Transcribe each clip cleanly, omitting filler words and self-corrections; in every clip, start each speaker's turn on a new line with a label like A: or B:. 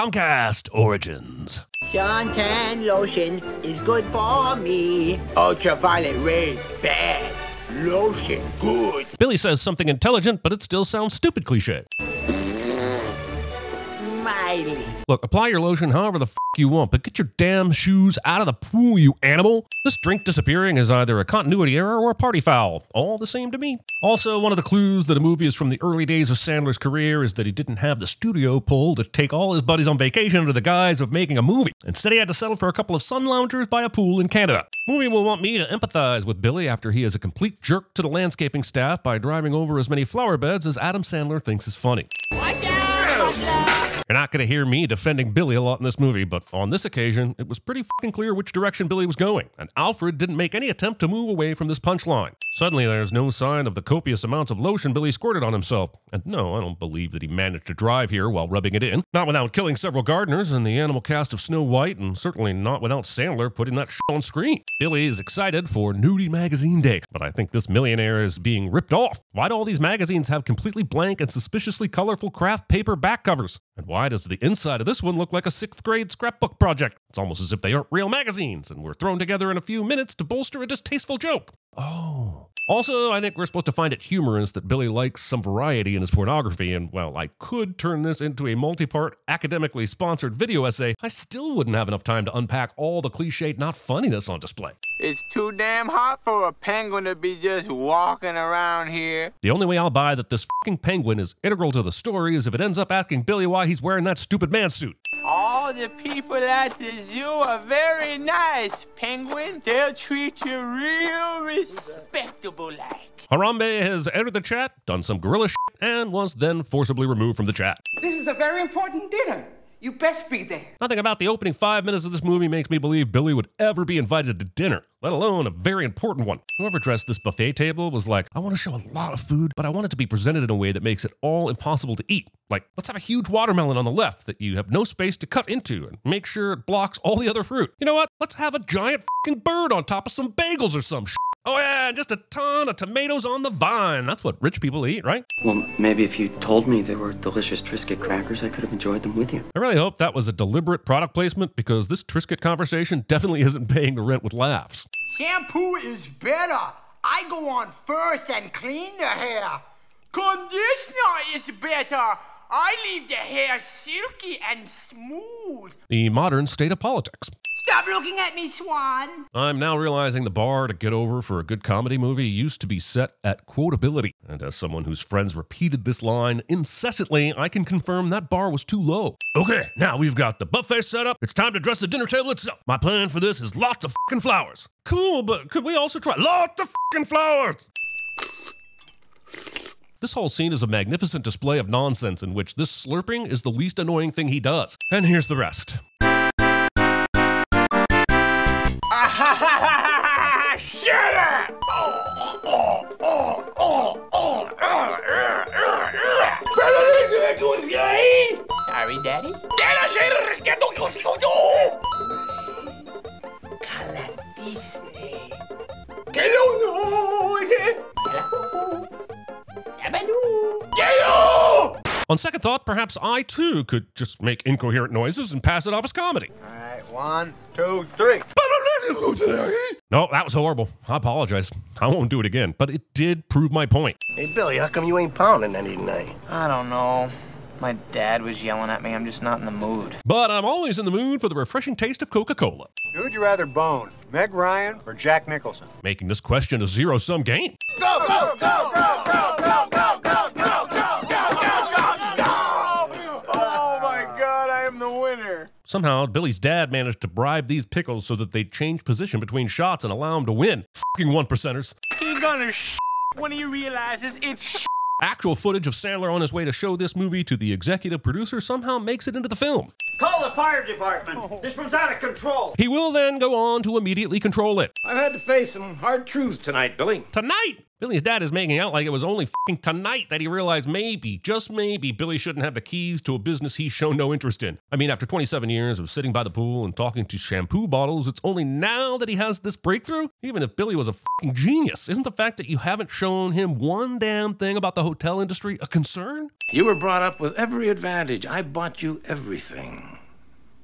A: Comcast Origins.
B: Suntan lotion is good for me. Ultraviolet rays, bad. Lotion, good.
A: Billy says something intelligent, but it still sounds stupid cliche.
B: Smiley.
A: Look, apply your lotion however the f you want, but get your damn shoes out of the pool, you animal. This drink disappearing is either a continuity error or a party foul. All the same to me. Also, one of the clues that a movie is from the early days of Sandler's career is that he didn't have the studio pull to take all his buddies on vacation under the guise of making a movie. Instead, he had to settle for a couple of sun loungers by a pool in Canada. Movie will want me to empathize with Billy after he is a complete jerk to the landscaping staff by driving over as many flower beds as Adam Sandler thinks is funny. You're not going to hear me defending Billy a lot in this movie, but on this occasion, it was pretty fucking clear which direction Billy was going, and Alfred didn't make any attempt to move away from this punchline. Suddenly, there's no sign of the copious amounts of lotion Billy squirted on himself. And no, I don't believe that he managed to drive here while rubbing it in. Not without killing several gardeners and the animal cast of Snow White, and certainly not without Sandler putting that shit on screen. Billy is excited for Nudie Magazine Day, but I think this millionaire is being ripped off. Why do all these magazines have completely blank and suspiciously colorful craft paper back covers? And why does the inside of this one look like a 6th grade scrapbook project? It's almost as if they aren't real magazines and were thrown together in a few minutes to bolster a distasteful joke. Oh. Also, I think we're supposed to find it humorous that Billy likes some variety in his pornography, and while I could turn this into a multi-part, academically sponsored video essay, I still wouldn't have enough time to unpack all the cliched not funniness on display.
C: It's too damn hot for a penguin to be just walking around here.
A: The only way I'll buy that this fucking penguin is integral to the story is if it ends up asking Billy why he's wearing that stupid man suit.
C: All the people at the zoo are very nice, penguin. They'll treat you real respectable like.
A: Harambe has entered the chat, done some gorilla shit, and was then forcibly removed from the chat.
D: This is a very important dinner. You best be there.
A: Nothing about the opening 5 minutes of this movie makes me believe Billy would ever be invited to dinner, let alone a very important one. Whoever dressed this buffet table was like, I want to show a lot of food, but I want it to be presented in a way that makes it all impossible to eat. Like, let's have a huge watermelon on the left that you have no space to cut into and make sure it blocks all the other fruit. You know what? Let's have a giant fucking bird on top of some bagels or some shit. Oh yeah, and just a ton of tomatoes on the vine. That's what rich people eat, right?
E: Well, maybe if you told me there were delicious Triscuit crackers, I could have enjoyed them with you.
A: I really hope that was a deliberate product placement because this Triscuit conversation definitely isn't paying the rent with laughs.
B: Shampoo is better. I go on first and clean the hair. Conditioner is better. I leave the hair silky and smooth.
A: The modern state of politics.
B: Stop looking at me, Swan.
A: I'm now realizing the bar to get over for a good comedy movie used to be set at quotability. And as someone whose friends repeated this line incessantly, I can confirm that bar was too low. Okay, now we've got the buffet set up. It's time to dress the dinner table itself. My plan for this is lots of fucking flowers. Cool, but could we also try lots of fucking flowers? This whole scene is a magnificent display of nonsense in which this slurping is the least annoying thing he does. And here's the rest.
C: Shut up! Sorry, Daddy.
A: On second thought, perhaps I too could just make incoherent noises and pass it off as comedy.
C: All right, 1, 2, 3.
A: No, that was horrible. I apologize. I won't do it again, but it did prove my point.
F: Hey, Billy, how come you ain't pounding any tonight?
C: I don't know. My dad was yelling at me. I'm just not in the mood.
A: But I'm always in the mood for the refreshing taste of Coca-Cola.
G: Who'd you rather bone, Meg Ryan or Jack Nicholson?
A: Making this question a zero-sum game.
C: Go, go, go, go, go, go, go, go, go, go, go. Oh my God, I am the winner.
A: Somehow, Billy's dad managed to bribe these pickles so that they'd change position between shots and allow him to win. Fucking 1%ers.
C: He's gonna when he realizes it's
A: Actual footage of Sandler on his way to show this movie to the executive producer somehow makes it into the film.
H: Call the fire department. This one's out of control.
A: He will then go on to immediately control it.
H: I've had to face some hard truths tonight, Billy.
A: Tonight? Billy's dad is making out like it was only fucking tonight that he realized maybe, just maybe, Billy shouldn't have the keys to a business he's shown no interest in. I mean, after 27 years of sitting by the pool and talking to shampoo bottles, it's only now that he has this breakthrough? Even if Billy was a fucking genius, isn't the fact that you haven't shown him one damn thing about the hotel industry a concern?
H: You were brought up with every advantage. I bought you everything.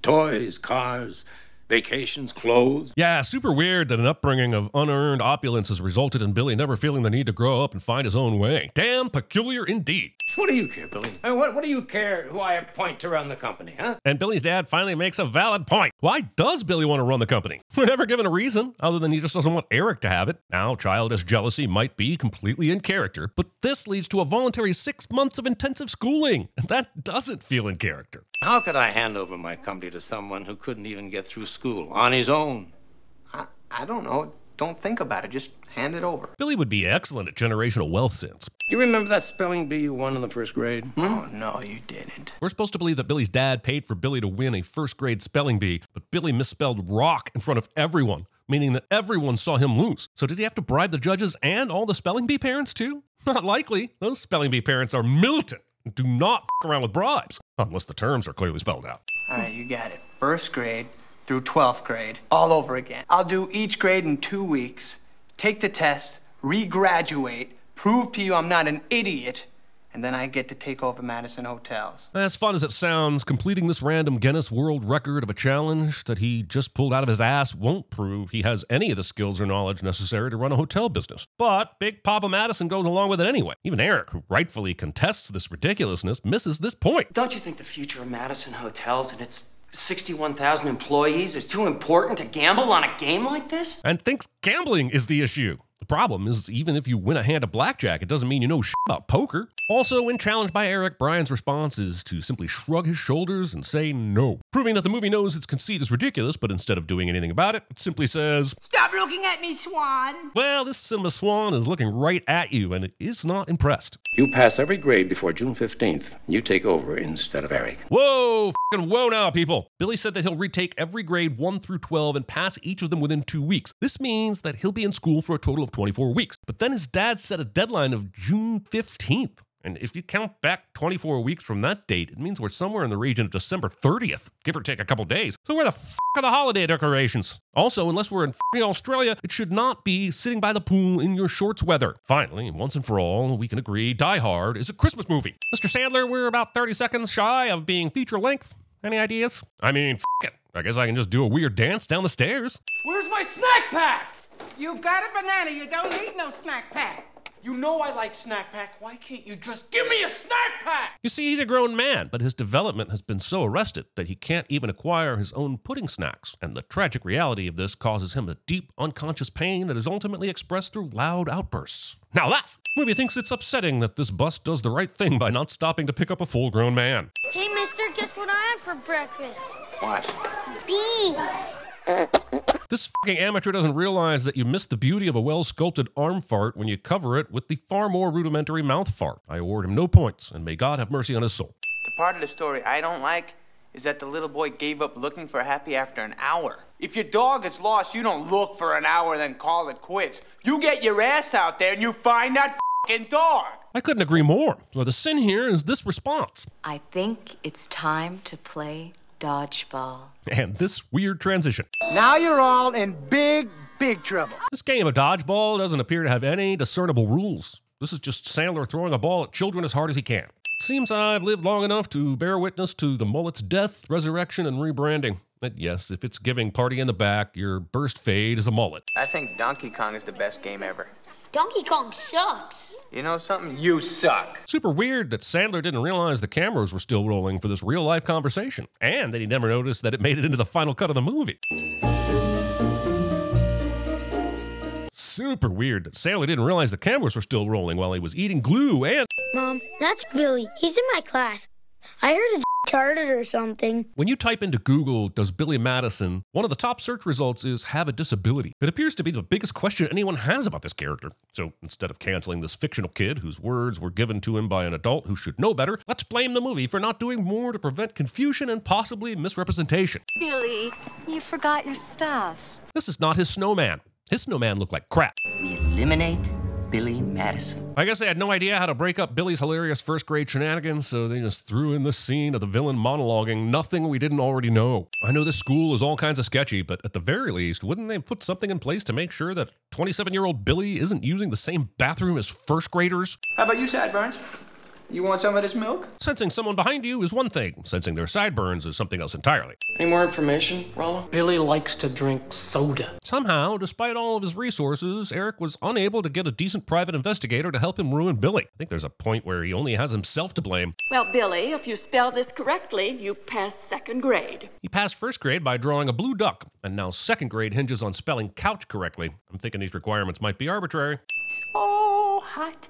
H: Toys, cars, vacations, clothes.
A: Yeah, super weird that an upbringing of unearned opulence has resulted in Billy never feeling the need to grow up and find his own way. Damn peculiar indeed.
H: What do you care, Billy? I mean, what do you care who I appoint to run the company, huh?
A: And Billy's dad finally makes a valid point. Why does Billy want to run the company? We're never given a reason, other than he just doesn't want Eric to have it. Now, childish jealousy might be completely in character, but this leads to a voluntary 6 months of intensive schooling, and that doesn't feel in character.
H: How could I hand over my company to someone who couldn't even get through school on his own?
I: I don't know. Don't think about it. Just hand it over.
A: Billy would be excellent at generational wealth sins.
H: You remember that spelling bee you won in the first grade?
I: Oh, no, you didn't.
A: We're supposed to believe that Billy's dad paid for Billy to win a first grade spelling bee, but Billy misspelled rock in front of everyone, meaning that everyone saw him lose. So did he have to bribe the judges and all the spelling bee parents too? Not likely. Those spelling bee parents are militant and do not f around with bribes, unless the terms are clearly spelled out.
I: All right, you got it. First grade through 12th grade, all over again. I'll do each grade in 2 weeks, take the test, re-graduate, prove to you I'm not an idiot, and then I get to take over Madison hotels.
A: As fun as it sounds, completing this random Guinness World Record of a challenge that he just pulled out of his ass won't prove he has any of the skills or knowledge necessary to run a hotel business. But Big Papa Madison goes along with it anyway. Even Eric, who rightfully contests this ridiculousness, misses this point.
E: Don't you think the future of Madison hotels and its 61,000 employees is too important to gamble on a game like this?
A: And thinks gambling is the issue. The problem is, even if you win a hand of blackjack, it doesn't mean you know shit about poker. Also, when challenged by Eric, Brian's response is to simply shrug his shoulders and say no, proving that the movie knows its conceit is ridiculous, but instead of doing anything about it, it simply says,
B: Stop looking at me, Swan.
A: well, this cinema swan is looking right at you, and it is not impressed.
H: You pass every grade before June 15th. You take over instead of Eric.
A: Whoa, f***ing whoa now, people. Billy said that he'll retake every grade 1 through 12 and pass each of them within 2 weeks. This means that he'll be in school for a total of 24 weeks. But then his dad set a deadline of June 15th. And if you count back 24 weeks from that date, it means we're somewhere in the region of December 30th, give or take a couple days. So where the f*** are the holiday decorations? Also, unless we're in f***ing Australia, it should not be sitting by the pool in your shorts weather. Finally, once and for all, we can agree Die Hard is a Christmas movie. Mr. Sandler, we're about 30 seconds shy of being feature length. Any ideas? I mean, f*** it. I guess I can just do a weird dance down the stairs.
B: Where's my snack pack?
D: You got a banana. You don't need no snack pack.
B: You know I like snack pack. Why can't you just give me a snack pack?
A: You see, he's a grown man, but his development has been so arrested that he can't even acquire his own pudding snacks. And the tragic reality of this causes him a deep, unconscious pain that is ultimately expressed through loud outbursts. Now laugh! Movie thinks it's upsetting that this bus does the right thing by not stopping to pick up a full-grown man.
J: Hey, mister, guess what I had for breakfast?
I: What?
J: Beans.
A: This fucking amateur doesn't realize that you miss the beauty of a well-sculpted arm fart when you cover it with the far more rudimentary mouth fart. I award him no points, and may God have mercy on his soul.
I: The part of the story I don't like is that the little boy gave up looking for Happy after an hour.
B: If your dog is lost, you don't look for an hour then call it quits. You get your ass out there and you find that fucking dog.
A: I couldn't agree more. So the sin here is this response.
K: I think it's time to play dodgeball.
A: And this weird transition.
B: Now you're all in big trouble.
A: This game of dodgeball doesn't appear to have any discernible rules. This is just Sandler throwing a ball at children as hard as he can. It seems I've lived long enough to bear witness to the mullet's death, resurrection, and rebranding. And yes, if it's giving party in the back, your burst fade is a mullet.
I: I think Donkey Kong is the best game ever.
J: Donkey Kong sucks.
I: You know something? You suck.
A: Super weird that Sandler didn't realize the cameras were still rolling for this real-life conversation, and that he never noticed that it made it into the final cut of the movie. Super weird that Sandler didn't realize the cameras were still rolling while he was eating glue and...
J: Mom, that's Billy. He's in my class. I heard it's retarded or something.
A: When you type into Google, does Billy Madison, one of the top search results is have a disability. It appears to be the biggest question anyone has about this character. So instead of canceling this fictional kid whose words were given to him by an adult who should know better, let's blame the movie for not doing more to prevent confusion and possibly misrepresentation.
K: Billy, you forgot your stuff.
A: This is not his snowman. His snowman looked like crap.
E: We eliminate Billy Madison.
A: I guess they had no idea how to break up Billy's hilarious first grade shenanigans, so they just threw in this scene of the villain monologuing nothing we didn't already know. I know this school is all kinds of sketchy, but at the very least, wouldn't they put something in place to make sure that 27-year-old Billy isn't using the same bathroom as first graders?
I: How about you, Sideburns? You want some of this milk?
A: Sensing someone behind you is one thing. Sensing their sideburns is something else entirely.
E: Any more information, Rollo?
L: Billy likes to drink soda.
A: Somehow, despite all of his resources, Eric was unable to get a decent private investigator to help him ruin Billy. I think there's a point where he only has himself to blame.
M: Well, Billy, if you spell this correctly, you pass second grade.
A: He passed first grade by drawing a blue duck, and now second grade hinges on spelling couch correctly. I'm thinking these requirements might be arbitrary.
C: Oh, hot.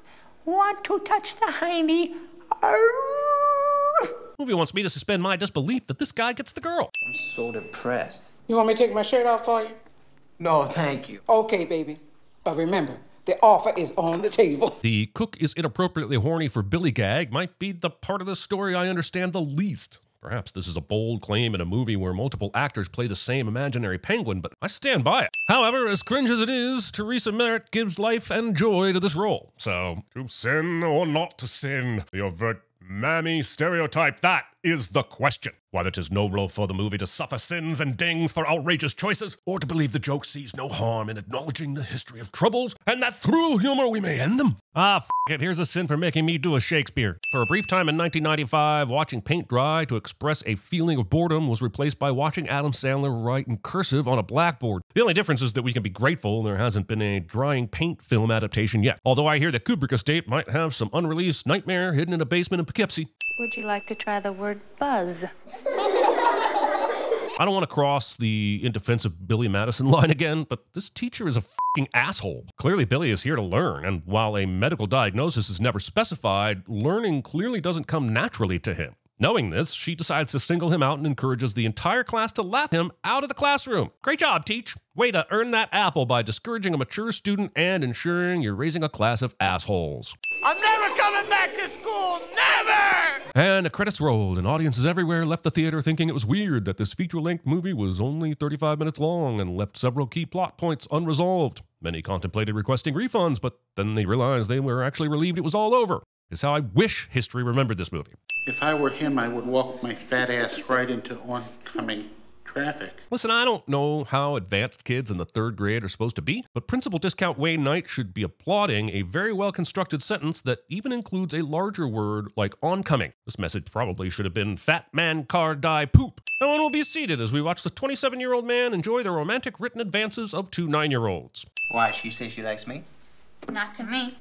C: Want to touch the hiney.
A: Movie wants me to suspend my disbelief that this guy gets the girl.
I: I'm so depressed.
D: You want me to take my shirt off for you?
I: No, thank you.
D: Okay, baby. But remember, the offer is on the table.
A: The cook is inappropriately horny for Billy gag might be the part of the story I understand the least. Perhaps this is a bold claim in a movie where multiple actors play the same imaginary penguin, but I stand by it. However, as cringe as it is, Teresa Merritt gives life and joy to this role. So, to sin or not to sin, the overt mammy stereotype, that is the question. Whether 'tis no role for the movie to suffer sins and dings for outrageous choices, or to believe the joke sees no harm in acknowledging the history of troubles, and that through humor we may end them. F it, here's a sin for making me do a Shakespeare. For a brief time in 1995, watching paint dry to express a feeling of boredom was replaced by watching Adam Sandler write in cursive on a blackboard. The only difference is that we can be grateful there hasn't been a drying paint film adaptation yet. Although I hear the Kubrick estate might have some unreleased Nightmare hidden in a basement in Poughkeepsie.
N: Would you like to try the word buzz?
A: I don't want to cross the in defense of Billy Madison line again, but this teacher is a f***ing asshole. Clearly Billy is here to learn, and while a medical diagnosis is never specified, learning clearly doesn't come naturally to him. Knowing this, she decides to single him out and encourages the entire class to laugh him out of the classroom. Great job, teach. Way to earn that apple by discouraging a mature student and ensuring you're raising a class of assholes.
B: I'm never coming back to school, never!
A: And the credits rolled, and audiences everywhere left the theater thinking it was weird that this feature-length movie was only 35 minutes long and left several key plot points unresolved. Many contemplated requesting refunds, but then they realized they were actually relieved it was all over. Is how I wish history remembered this movie.
O: If I were him, I would walk my fat ass right into oncoming traffic.
A: Listen, I don't know how advanced kids in the third grade are supposed to be, but Principal Discount Wayne Knight should be applauding a very well-constructed sentence that even includes a larger word like oncoming. This message probably should have been fat man car die poop. No one will be seated as we watch the 27-year-old man enjoy the romantic written advances of two 9-year-olds.
I: Why, she says she likes me?
P: Not to me.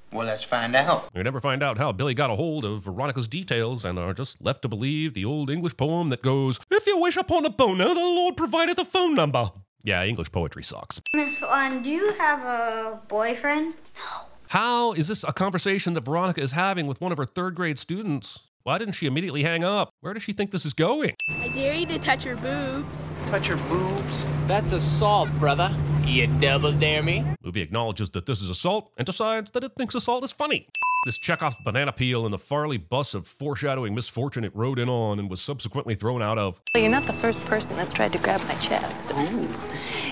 I: Well, let's find out.
A: We never find out how Billy got a hold of Veronica's details and are just left to believe the old English poem that goes, "If you wish upon a boner, the Lord provideth a phone number." Yeah, English poetry sucks.
J: Miss Vaughn, do you have a boyfriend?
A: How is this a conversation that Veronica is having with one of her third grade students? Why didn't she immediately hang up? Where does she think this is going?
P: I dare you to touch her boobs.
I: Touch her boobs?
C: That's assault, brother. You double dare me?
A: Movie acknowledges that this is assault and decides that it thinks assault is funny. This Chekhov's banana peel in the Farley bus of foreshadowing misfortune it rode in on and was subsequently thrown out of.
N: Well, you're not the first person that's tried to grab my chest. Ooh.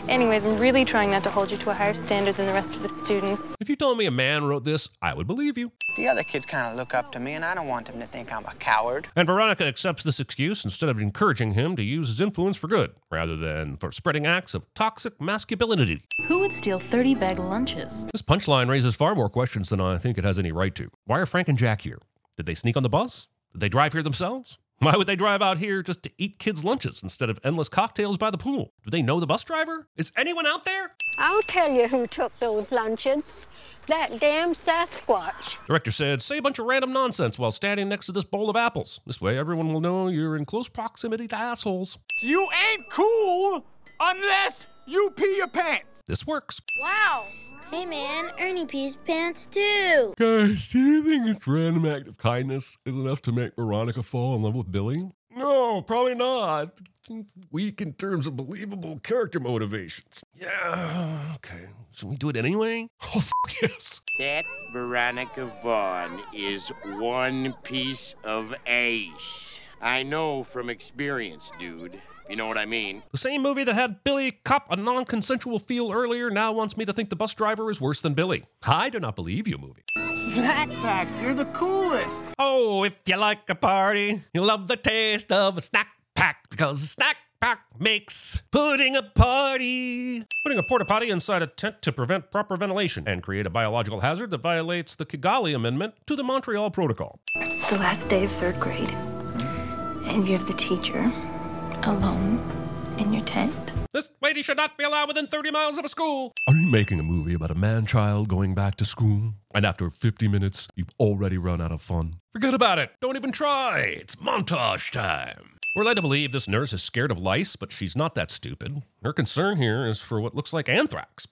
N: Anyways, I'm really trying not to hold you to a higher standard than the rest of the students.
A: If you told me a man wrote this, I would believe you.
I: The other kids kind of look up to me, and I don't want them to think I'm a coward.
A: And Veronica accepts this excuse instead of encouraging him to use his influence for good, rather than for spreading acts of toxic masculinity.
N: Who would steal 30-bag lunches?
A: This punchline raises far more questions than I think it has any right to. Why are Frank and Jack here? Did they sneak on the bus? Did they drive here themselves? Why would they drive out here just to eat kids' lunches instead of endless cocktails by the pool? Do they know the bus driver? Is anyone out there?
Q: I'll tell you who took those lunches. That damn Sasquatch.
A: Director said, say a bunch of random nonsense while standing next to this bowl of apples. This way everyone will know you're in close proximity to assholes.
B: You ain't cool unless you pee your pants.
A: This works.
J: Wow. Hey man, Ernie pees pants too.
A: Guys, do you think this random act of kindness is enough to make Veronica fall in love with Billy? No, probably not. Weak in terms of believable character motivations. Yeah, okay. Should we do it anyway? Oh, yes.
R: That Veronica Vaughn is one piece of ace. I know from experience, dude. You know what I mean?
A: The same movie that had Billy cop a non-consensual feel earlier now wants me to think the bus driver is worse than Billy. I do not believe you, movie.
B: Snack Pack, you're the coolest.
A: Oh, if you like a party, you'll love the taste of a snack pack, because a snack backpack makes putting a party. Putting a porta potty inside a tent to prevent proper ventilation and create a biological hazard that violates the Kigali Amendment to the Montreal Protocol.
K: The last day of 3rd grade, and you're the teacher, alone in your tent.
A: This lady should not be allowed within 30 miles of a school. Are you making a movie about a man-child going back to school? And after 50 minutes, you've already run out of fun? Forget about it. Don't even try. It's montage time. We're led to believe this nurse is scared of lice, but she's not that stupid. Her concern here is for what looks like anthrax.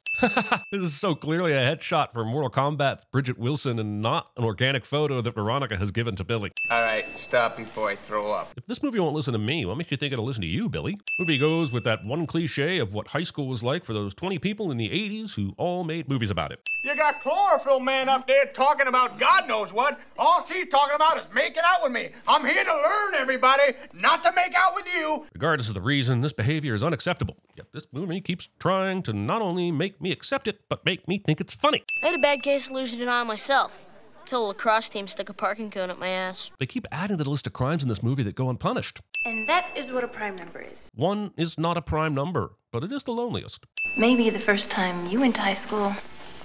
A: This is so clearly a headshot for Mortal Kombat's Bridget Wilson and not an organic photo that Veronica has given to Billy.
B: All right, stop before I throw up.
A: If this movie won't listen to me, what makes you think it'll listen to you, Billy? Movie goes with that one cliche of what high school was like for those 20 people in the 80s who all made movies about it.
B: You got Chlorophyll Man up there talking about God knows what. All she's talking about is making out with me. I'm here to learn, everybody, not to make out with you.
A: Regardless of the reason, this behavior is unacceptable. Yet this movie keeps trying to not only make me accept it, but make me think it's funny.
J: I had a bad case of losing it on myself. Till the lacrosse team stuck a parking cone up my ass.
A: They keep adding to the list of crimes in this movie that go unpunished.
N: And that is what a prime number is.
A: 1 is not a prime number, but it is the loneliest.
K: Maybe the first time you went to high school,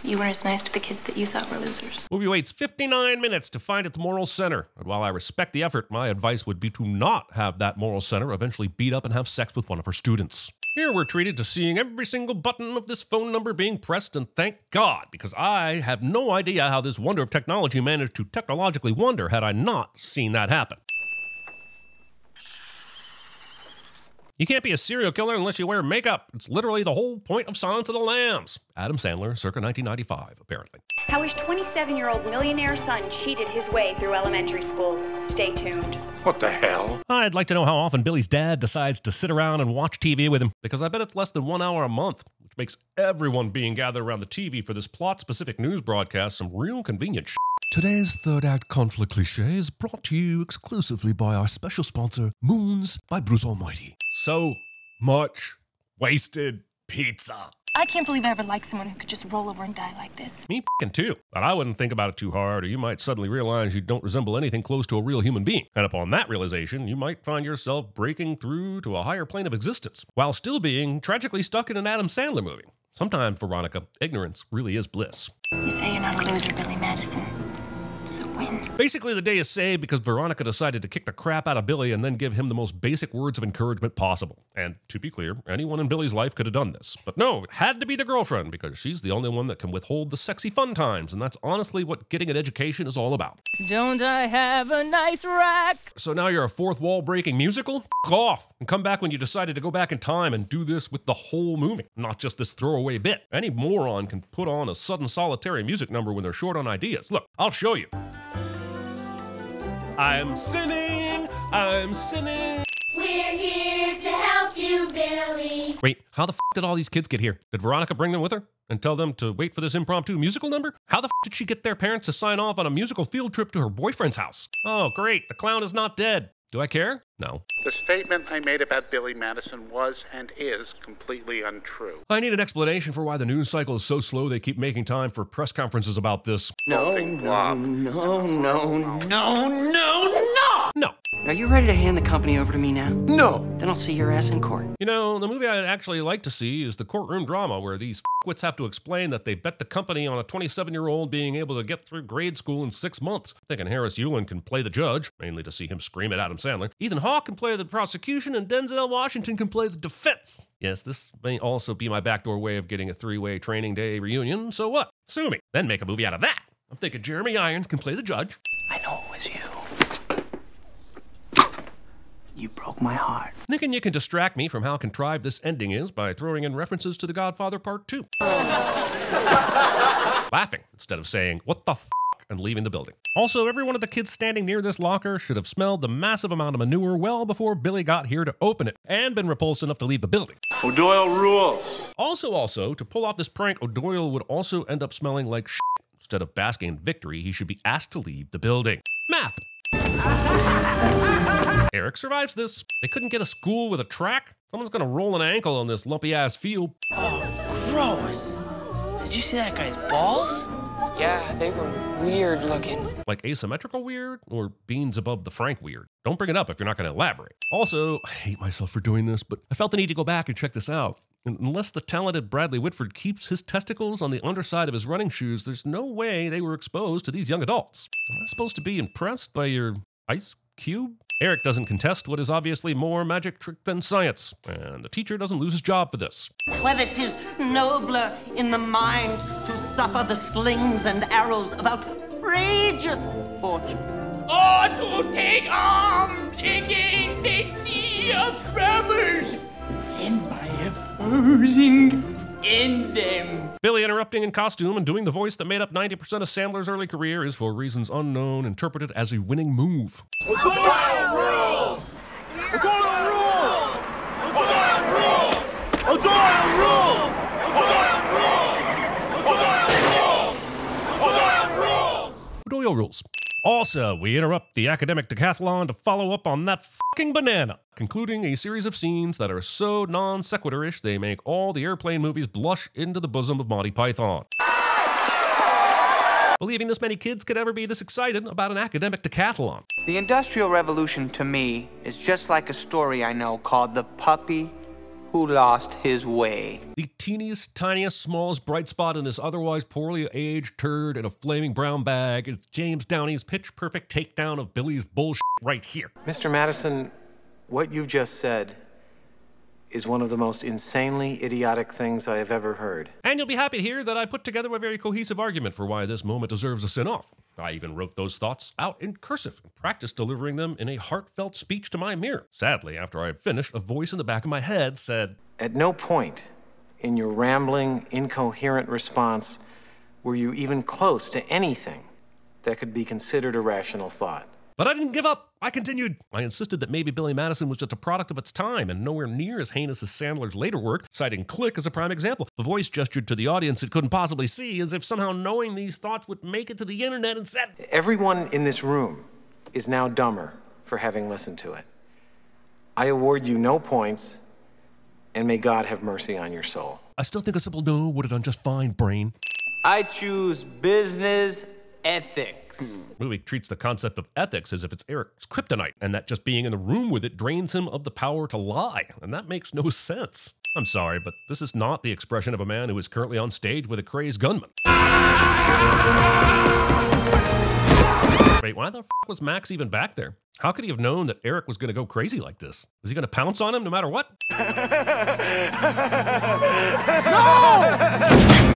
K: you weren't as nice to the kids that you thought were losers.
A: Movie waits 59 minutes to find its moral center. And while I respect the effort, my advice would be to not have that moral center eventually beat up and have sex with one of her students. Here we're treated to seeing every single button of this phone number being pressed, and thank God, because I have no idea how this wonder of technology managed to technologically wonder had I not seen that happen. You can't be a serial killer unless you wear makeup. It's literally the whole point of Silence of the Lambs. Adam Sandler, circa 1995, apparently.
S: How his 27-year-old millionaire son cheated his way through elementary school. Stay tuned.
H: What the hell?
A: I'd like to know how often Billy's dad decides to sit around and watch TV with him, because I bet it's less than 1 hour a month, which makes everyone being gathered around the TV for this plot-specific news broadcast some real convenient shit. Today's third act conflict cliche is brought to you exclusively by our special sponsor, Moons by Bruce Almighty. So much wasted pizza.
N: I can't believe I ever liked someone who could just roll over and die like this.
A: Me f***ing too. But I wouldn't think about it too hard, or you might suddenly realize you don't resemble anything close to a real human being. And upon that realization, you might find yourself breaking through to a higher plane of existence, while still being tragically stuck in an Adam Sandler movie. Sometimes, Veronica, ignorance really is bliss.
K: You say you're not a loser, Billy Madison. So win.
A: Basically, the day is saved because Veronica decided to kick the crap out of Billy and then give him the most basic words of encouragement possible. And to be clear, anyone in Billy's life could have done this. But no, it had to be the girlfriend because she's the only one that can withhold the sexy fun times, and that's honestly what getting an education is all about.
N: Don't I have a nice rack?
A: So now you're a fourth wall breaking musical? F*** off and come back when you decided to go back in time and do this with the whole movie, not just this throwaway bit. Any moron can put on a sudden solitary music number when they're short on ideas. Look, I'll show you. I'm sinning, I'm sinning.
T: We're here to help you, Billy.
A: Wait, how the f*** did all these kids get here? Did Veronica bring them with her and tell them to wait for this impromptu musical number? How the f*** did she get their parents to sign off on a musical field trip to her boyfriend's house? Oh, great, the clown is not dead. Do I care? No.
O: The statement I made about Billy Madison was and is completely untrue.
A: I need an explanation for why the news cycle is so slow they keep making time for press conferences about this.
E: No. Are you ready to hand the company over to me now?
F: No.
E: Then I'll see your ass in court.
A: You know, the movie I'd actually like to see is the courtroom drama where these f***wits have to explain that they bet the company on a 27-year-old being able to get through grade school in 6 months. Thinking Harris Yulin can play the judge, mainly to see him scream at Adam Sandler. Ethan Hawke can play the prosecution, and Denzel Washington can play the defense. Yes, this may also be my backdoor way of getting a 3-way training day reunion, so what? Sue me. Then make a movie out of that. I'm thinking Jeremy Irons can play the judge.
I: I know it was you. You broke my heart.
A: Thinking you can distract me from how contrived this ending is by throwing in references to The Godfather Part 2. Laughing instead of saying, what the f***, and leaving the building. Also, every one of the kids standing near this locker should have smelled the massive amount of manure well before Billy got here to open it, and been repulsed enough to leave the building.
F: O'Doyle rules.
A: Also, to pull off this prank, O'Doyle would also end up smelling like shit. Instead of basking in victory, he should be asked to leave the building. Math. Eric survives this. They couldn't get a school with a track. Someone's gonna roll an ankle on this lumpy-ass field.
B: Oh, gross.
C: Did you see that guy's balls?
L: Yeah, they were weird looking.
A: Like asymmetrical weird or beans above the Frank weird? Don't bring it up if you're not going to elaborate. Also, I hate myself for doing this, but I felt the need to go back and check this out. Unless the talented Bradley Whitford keeps his testicles on the underside of his running shoes, there's no way they were exposed to these young adults. Am I supposed to be impressed by your ice cube? Eric doesn't contest what is obviously more magic trick than science, and the teacher doesn't lose his job for this.
U: Whether 'tis nobler in the mind to suffer the slings and arrows of outrageous fortune,
B: or to take arms against a sea of troubles, and by opposing in them.
A: Billy interrupting in costume and doing the voice that made up 90% of Sandler's early career is, for reasons unknown, interpreted as a winning move.
F: O'Doyle rules! O'Doyle rules! O'Doyle rules! O'Doyle rules! O'Doyle rules! O'Doyle rules!
A: O'Doyle rules. Also, we interrupt the academic decathlon to follow up on that fucking banana, concluding a series of scenes that are so non sequitur-ish they make all the airplane movies blush into the bosom of Monty Python. Believing this many kids could ever be this excited about an academic decathlon.
I: The Industrial Revolution, to me, is just like a story I know called The Puppy Who Lost His Way.
A: The teeniest, tiniest, smallest bright spot in this otherwise poorly aged turd in a flaming brown bag is James Downey's pitch-perfect takedown of Billy's bullshit right here.
G: Mr. Madison, what you just said is one of the most insanely idiotic things I have ever heard.
A: And you'll be happy to hear that I put together a very cohesive argument for why this moment deserves a sin-off. I even wrote those thoughts out in cursive and practiced delivering them in a heartfelt speech to my mirror. Sadly, after I had finished, a voice in the back of my head said,
G: "At no point in your rambling, incoherent response were you even close to anything that could be considered a rational thought."
A: But I didn't give up. I continued. I insisted that maybe Billy Madison was just a product of its time and nowhere near as heinous as Sandler's later work, citing Click as a prime example. The voice gestured to the audience it couldn't possibly see, as if somehow knowing these thoughts would make it to the internet, and said,
G: "Everyone in this room is now dumber for having listened to it. I award you no points, and may God have mercy on your soul."
A: I still think a simple no would have done just fine, brain.
I: I choose business ethics.
A: The movie treats the concept of ethics as if it's Eric's kryptonite, and that just being in the room with it drains him of the power to lie, and that makes no sense. I'm sorry, but this is not the expression of a man who is currently on stage with a crazed gunman. Wait, why the f*** was Max even back there? How could he have known that Eric was going to go crazy like this? Was he going to pounce on him no matter what? No!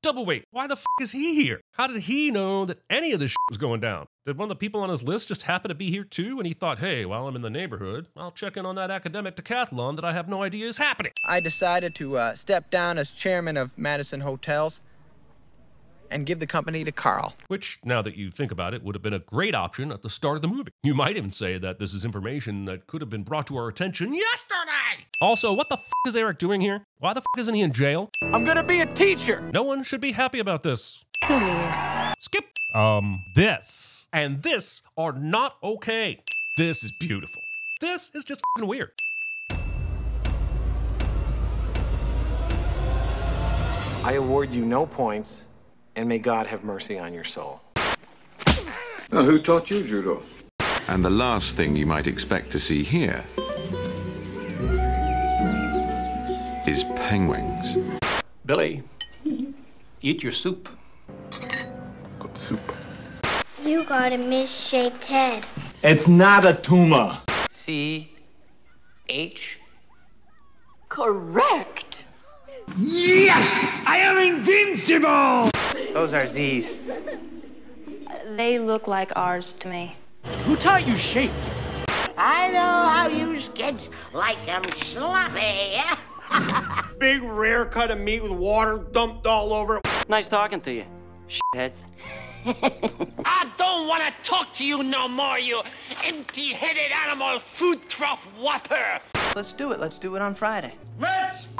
A: Double wait, why the f*** is he here? How did he know that any of this shit was going down? Did one of the people on his list just happen to be here too, and he thought, hey, while I'm in the neighborhood, I'll check in on that academic decathlon that I have no idea is happening?
I: I decided to step down as chairman of Madison Hotels and give the company to Carl.
A: Which, now that you think about it, would have been a great option at the start of the movie. You might even say that this is information that could have been brought to our attention yesterday! Also, what the f*** is Eric doing here? Why the f*** isn't he in jail?
I: I'm gonna be a teacher!
A: No one should be happy about this. Skip! This and this are not okay. This is beautiful. This is just f***ing weird.
G: I award you no points, and may God have mercy on your soul.
V: Now, who taught you judo? And the last thing you might expect to see here is penguins.
H: Billy, eat your soup.
V: What soup?
J: You got a misshaped head.
F: It's not a tumor.
I: C-H?
M: Correct.
F: Yes! I am invincible!
I: Those are Z's.
N: They look like ours to me.
L: Who taught you shapes?
U: I know how you kids like 'em sloppy.
B: Big rare cut of meat with water dumped all over it.
E: Nice talking to you, shitheads.
C: I don't want to talk to you no more, you empty-headed animal food trough whopper.
I: Let's do it. Let's do it on Friday.
B: Let's